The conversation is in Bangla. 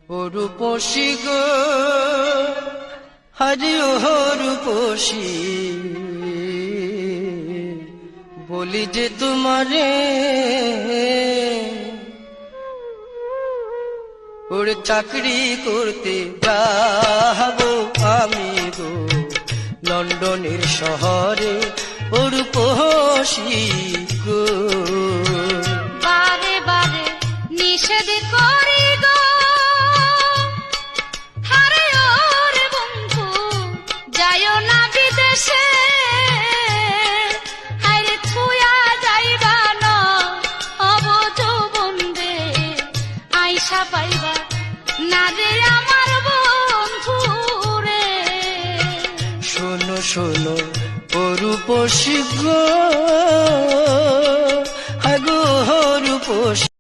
ও রূপসী গো, হরি ও রূপসী, বলি যে তোমারে ওর চাকরি করতে যাবো আমি গো লন্ডনের শহরে। ও রূপসী গো, বারে বারে নিষেধ করি গো, হারে ওরে বন্ধু যাইও না বিদেশে, হায়রে ছুঁয়া যাইবা না অবধ বন্দে, আইসা পাইবা না রে আমার বন্ধু রে। শোনো শোনো ও রূপসী গো, হ্যাঁ গো রূপসী।